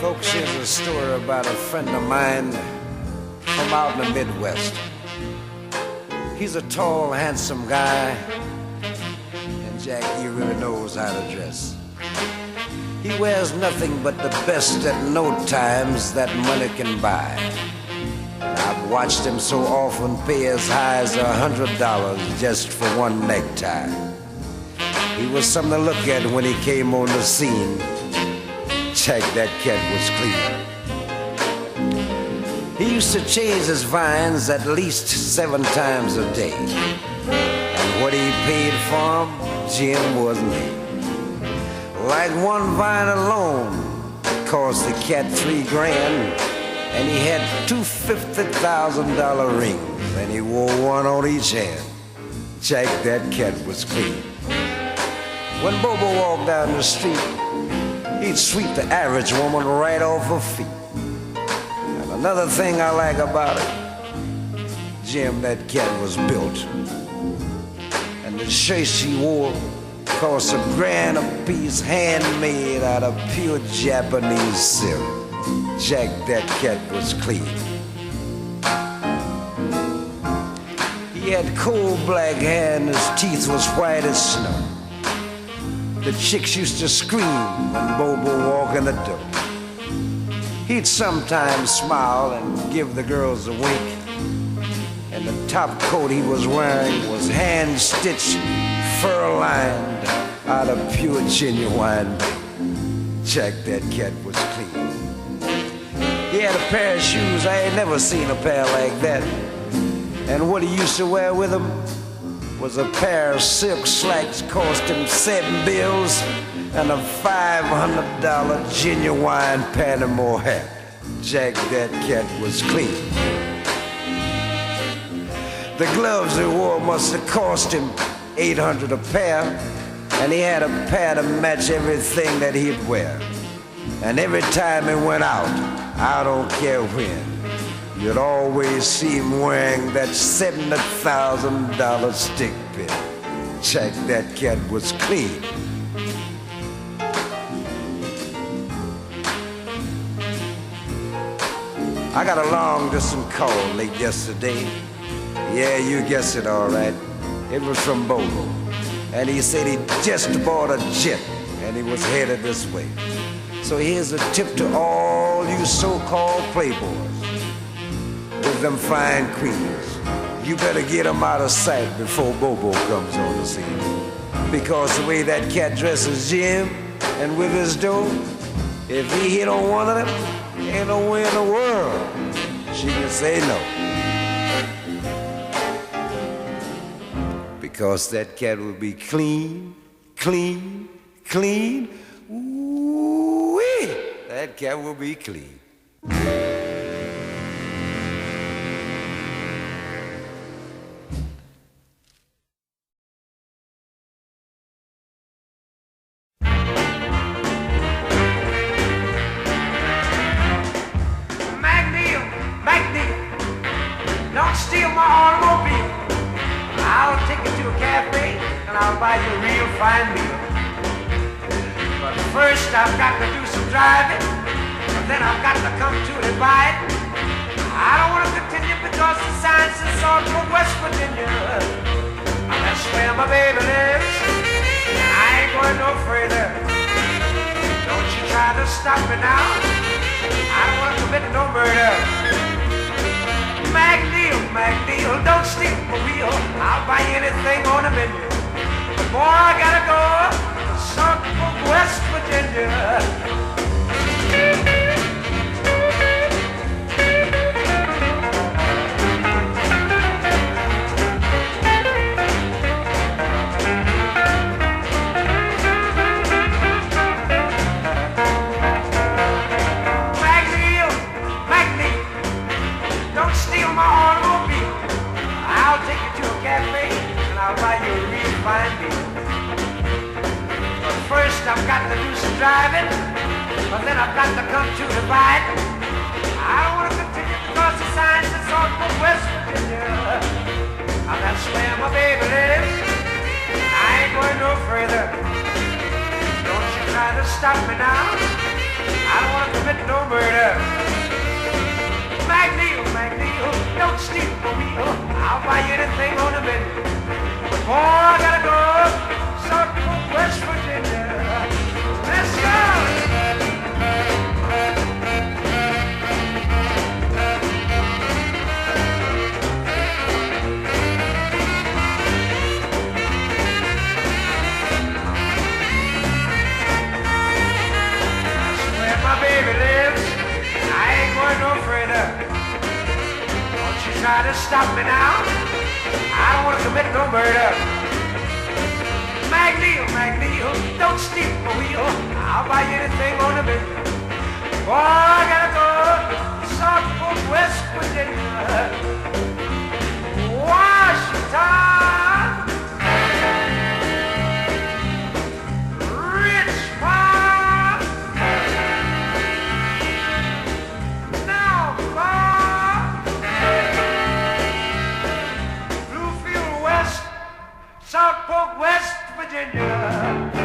Folks, here's a story about a friend of mine from out in the Midwest. He's a tall, handsome guy, and Jack, he really knows how to dress. He wears nothing but the best at no times that money can buy. I've watched him so often pay as high as $100 just for one necktie. He was something to look at when he came on the scene. Check, that cat was clean. He used to change his vines at least 7 times a day. And what he paid for them, Jim, wasn't he? Like one vine alone cost the cat $3,000, and he had 2 $50,000 rings, and he wore one on each hand. Check, that cat was clean. When Bobo walked down the street, he'd sweep the average woman right off her feet. And another thing I like about it, Jim, that cat was built. And the shirt she wore cost $1,000 a piece, handmade out of pure Japanese silk. Jack, that cat was clean. He had coal black hair and his teeth was white as snow. The chicks used to scream when Bobo walked in the door. He'd sometimes smile and give the girls a wink. And the top coat he was wearing was hand-stitched, fur-lined, out of pure genuine. Check, that cat was clean. He had a pair of shoes, I ain't never seen a pair like that. And what he used to wear with them was a pair of silk slacks, cost him $7 and a $500 genuine Panama hat. Jack, that cat was clean. The gloves he wore must have cost him $800 a pair, and he had a pair to match everything that he'd wear. And every time he went out, I don't care when, you'd always see him wearing that $70,000 stick pin. Check, that cat was clean. I got a long-distance call late yesterday. Yeah, you guessed it all right. It was from Bobo. And he said he just bought a jet and he was headed this way. So here's a tip to all you so-called playboys with them fine queens. You better get them out of sight before Bobo comes on the scene. Because the way that cat dresses Jim and with his dough, if he hit on one of them, ain't no way in the world she can say no. Because that cat will be clean, clean, clean. Ooh-wee, that cat will be clean. MacNeil, don't steal my automobile. I'll take you to a cafe and I'll buy you a real fine meal. But first I've got to do some driving, and then I've got to come to and buy it. I don't want to continue because the sign says on from West Virginia. That's where my baby lives. I ain't going no further. Don't you try to stop me now. I don't want to commit no murder. MacNeil, don't steal my wheel. I'll buy anything on the menu. But boy, I gotta go south of West Virginia. Fine meal. But first I've got to do some driving, but then I've got to come to divide. I don't want to continue because the sign says on from West Virginia. That's where my baby lives. I ain't going no further. stop me now. I don't want to commit no murder. McNeil, McNeil, don't steal for me. I'll buy you anything on the menu. But boy, I gotta go South Fork, West Virginia. Let's go. Baby lives, I ain't going no further. Don't you try to stop me now. I don't want to commit no murder. McNeil, McNeil, don't steal my wheel. I'll buy you anything on the menu. Boy, I gotta go South Fork, West Virginia. Washington, Richmond, Bluefield West, South Fork, West Virginia.